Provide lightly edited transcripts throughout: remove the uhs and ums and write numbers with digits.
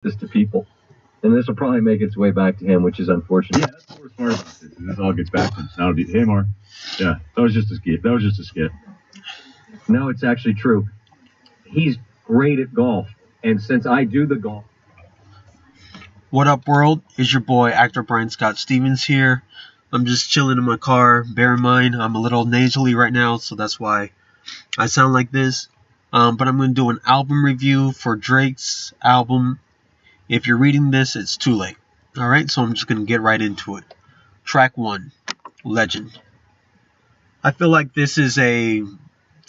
this to people, and this will probably make its way back to him, which is unfortunate. Yeah, that's the worst part about this. This all gets back to him. So hey, Mark. Yeah, that was just a skit. That was just a skit. No, it's actually true. He's great at golf, and since I do the golf. What up, world? It's your boy, actor Brian Scott Stevens here. I'm just chilling in my car. Bear in mind, I'm a little nasally right now, so that's why I sound like this. But I'm going to do an album review for Drake's album. If you're reading this, it's too late. Alright, so I'm just going to get right into it. Track 1, Legend. I feel like this is a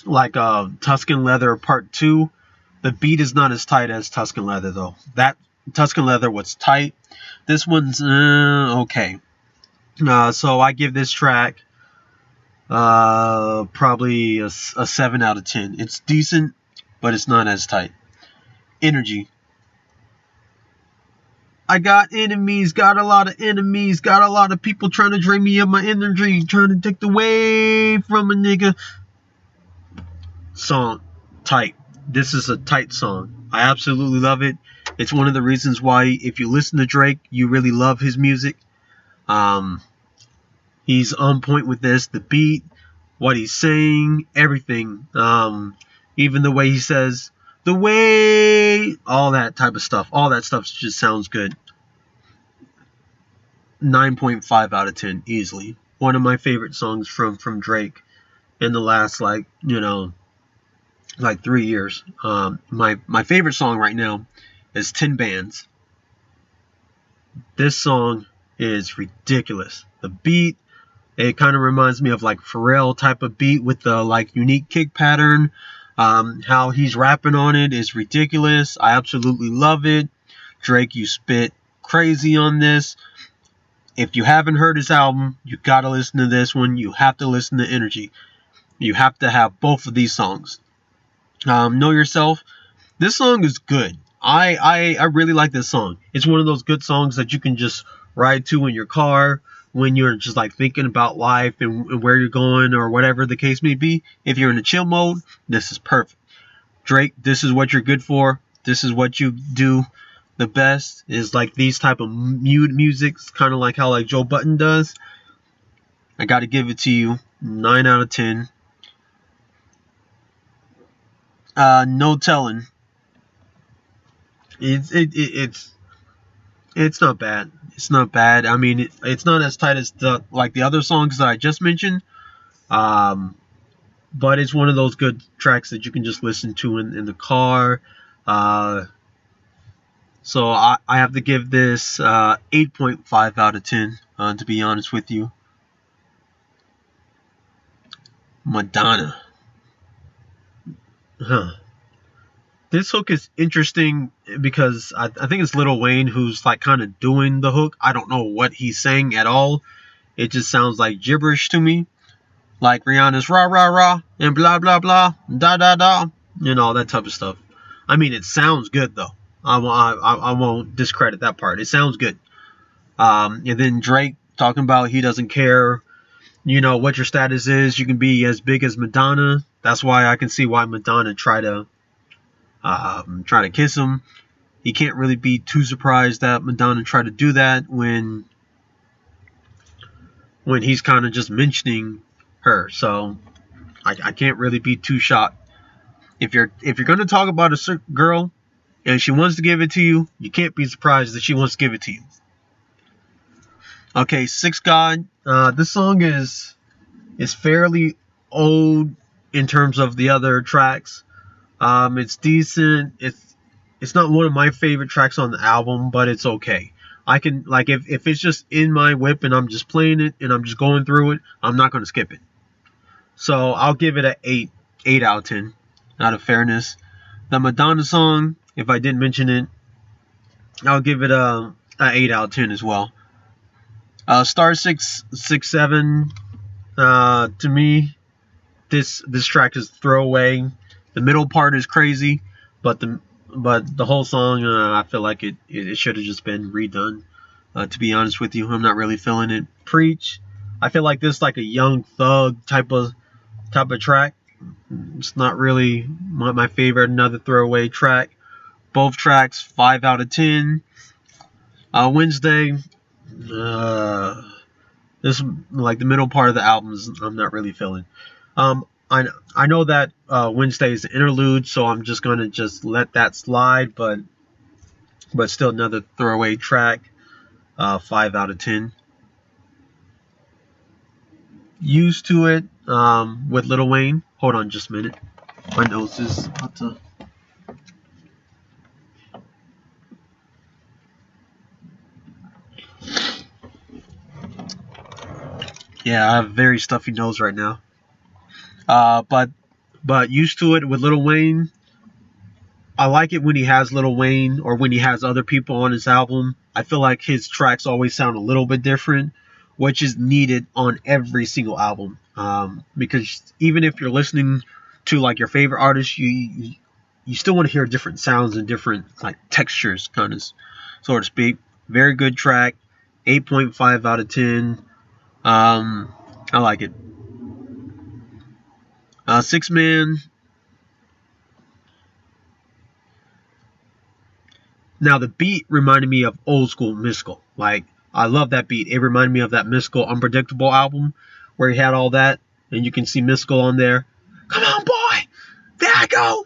Tuscan Leather Part 2. The beat is not as tight as Tuscan Leather, though. That Tuscan Leather was tight. This one's okay. So I give this track probably a 7 out of 10. It's decent, but it's not as tight. Energy. I got enemies, got a lot of enemies, got a lot of people trying to drain me of my energy, trying to take away from a nigga. Song, tight. This is a tight song. I absolutely love it. It's one of the reasons why, if you listen to Drake, you really love his music. He's on point with this. The beat, what he's saying, everything. Even the way he says, the way, all that type of stuff. All that stuff just sounds good. 9.5 out of 10, easily. One of my favorite songs from Drake in the last, 3 years. My favorite song right now is 10 Bands. This song is ridiculous. The beat, it kind of reminds me of Pharrell type of beat with the unique kick pattern. How he's rapping on it is ridiculous. I absolutely love it. Drake, you spit crazy on this. If you haven't heard his album, you gotta listen to this one. You have to listen to Energy. You have to have both of these songs. Know Yourself. This song is good. I really like this song. It's one of those good songs that you can just ride to in your car when you're just thinking about life and where you're going or whatever the case may be. If you're in a chill mode, this is perfect. Drake, this is what you're good for. This is what you do the best, is these type of musics, kind of how Joe Budden does. I gotta give it to you. 9 out of 10. No Telling. It's not bad. It's not bad. I mean, it's not as tight as the other songs that I just mentioned. But it's one of those good tracks that you can just listen to in the car. So I have to give this 8.5 out of 10, to be honest with you. Madonna. This hook is interesting because I think it's Lil Wayne who's kind of doing the hook. I don't know what he's saying at all. It just sounds like gibberish to me. Like Rihanna's rah rah rah and blah blah blah da da da, that type of stuff. I mean, it sounds good though. I won't discredit that part. It sounds good. And then Drake talking about he doesn't care, what your status is. You can be as big as Madonna. That's why I can see why Madonna try to kiss him. He can't really be too surprised that Madonna tried to do that when he's kind of just mentioning her. So I can't really be too shocked. If you're going to talk about a girl and she wants to give it to you, you can't be surprised that she wants to give it to you. Okay, Six God. This song is fairly old in terms of the other tracks. It's decent. It's not one of my favorite tracks on the album, but it's okay. I can if it's just in my whip and I'm just playing it and I'm just going through it, I'm not going to skip it. So I'll give it an 8 out of 10, out of fairness. The Madonna song, if I didn't mention it, I'll give it a 8 out of 10 as well. Star 667. To me, this track is throwaway. The middle part is crazy, but the whole song, I feel like it should have just been redone. To be honest with you, I'm not really feeling it. Preach. I feel like this is a Young Thug type of track. It's not really my favorite. Another throwaway track. Both tracks 5 out of 10. Wednesday, this like the middle part of the albums I'm not really feeling. I know that Wednesday is the interlude, so I'm just gonna let that slide, but still another throwaway track. 5 out of 10. Used to It with Lil Wayne. Hold on just a minute. My nose is about to... Yeah, I have a very stuffy nose right now. But Used to It with Lil Wayne. I like it when he has Lil Wayne or when he has other people on his album. I feel like his tracks always sound a little bit different, which is needed on every single album. Because even if you're listening to like your favorite artist, you still want to hear different sounds and different like textures, kind of, so to speak. Very good track. 8.5 out of 10. I like it. 6 Man. Now the beat reminded me of old school Mystical. Like, I love that beat. It reminded me of that Mystical Unpredictable album where he had all that, and you can see Mystical on there. Come on, boy, there I go,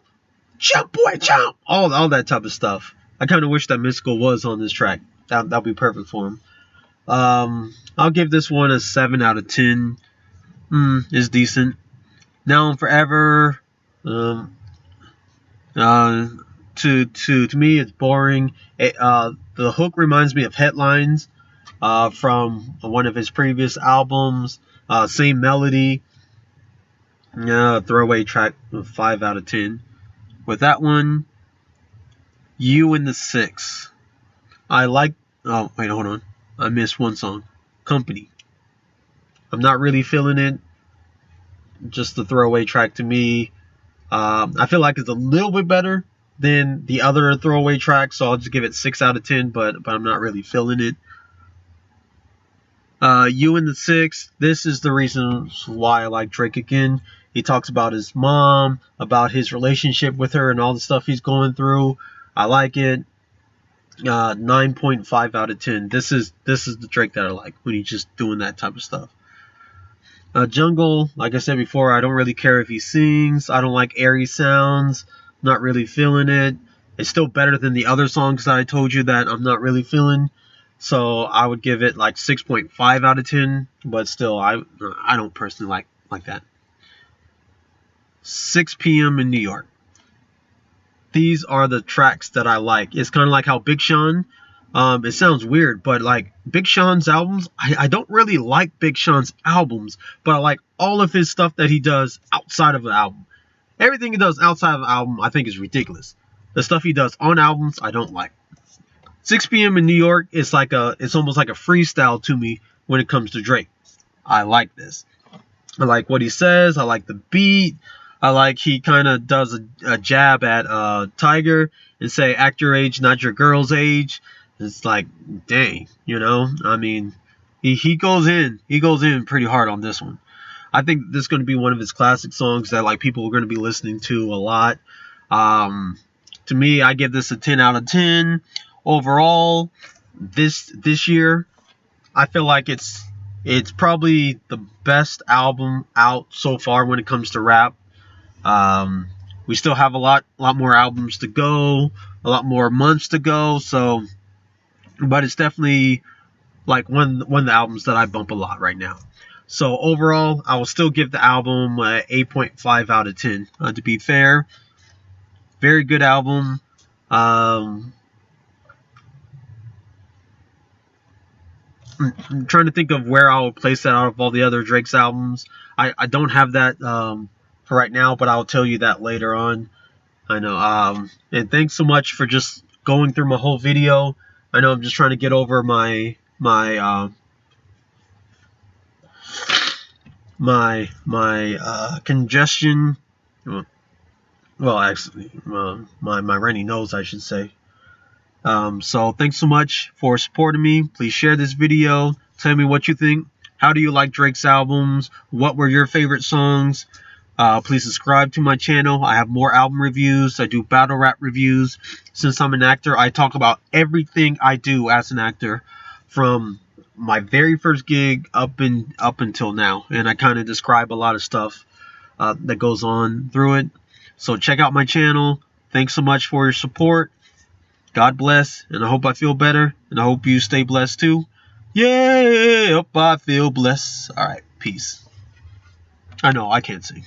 jump, boy, jump. All that type of stuff. I kind of wish that Mystical was on this track. That'd be perfect for him. I'll give this one a 7 out of 10. It's decent. Now and Forever. To me, it's boring. The hook reminds me of Headlines from one of his previous albums. Same melody. Throwaway track. 5 out of 10. With that one, You and the Six. I like... Oh, wait, hold on. I missed one song. Company. I'm not really feeling it. Just the throwaway track to me. I feel like it's a little bit better than the other throwaway tracks, so I'll just give it 6 out of 10, but I'm not really feeling it. You and the Six. This is the reason why I like Drake again. He talks about his mom, about his relationship with her, and all the stuff he's going through. I like it. 9.5 out of 10. This is the Drake that I like, when he's just doing that type of stuff. Jungle, like I said before, I don't really care if he sings. I don't like airy sounds. Not really feeling it. It's still better than the other songs that I told you that I'm not really feeling. So I would give it like 6.5 out of 10. But still, I don't personally like that. 6 p.m. in New York. These are the tracks that I like. It's kind of like how Big Sean, it sounds weird, but like Big Sean's albums, I don't really like Big Sean's albums, but I like all of his stuff that he does outside of the album. Everything he does outside of the album, I think, is ridiculous. The stuff he does on albums, I don't like. 6 p.m. in New York is it's almost like a freestyle to me when it comes to Drake. I like this. I like what he says. I like the beat. I like he kind of does a jab at Tiger and say, act your age, not your girl's age. It's like, dang, you know? I mean, he goes in. He goes in pretty hard on this one. I think this is going to be one of his classic songs that like people are going to be listening to a lot. To me, I give this a 10 out of 10. Overall, this year, I feel like it's probably the best album out so far when it comes to rap. We still have a lot more albums to go, a lot more months to go. So, but it's definitely like one of the albums that I bump a lot right now. So overall, I will still give the album 8.5 out of 10. To be fair, very good album. I'm trying to think of where I would place that out of all the other Drake's albums. I don't have that for right now, but I'll tell you that later on. I know. And thanks so much for just going through my whole video. I know I'm just trying to get over my congestion. Well, actually, my runny nose, I should say. So thanks so much for supporting me. Please share this video. Tell me what you think. How do you like Drake's albums? What were your favorite songs? Please subscribe to my channel. I have more album reviews. I do battle rap reviews. Since I'm an actor, I talk about everything I do as an actor, from my very first gig up until now, and I kind of describe a lot of stuff that goes on through it. So check out my channel. Thanks so much for your support. God bless, and I hope I feel better, and I hope you stay blessed too. Yeah, hope I feel blessed. All right, peace. I know I can't sing.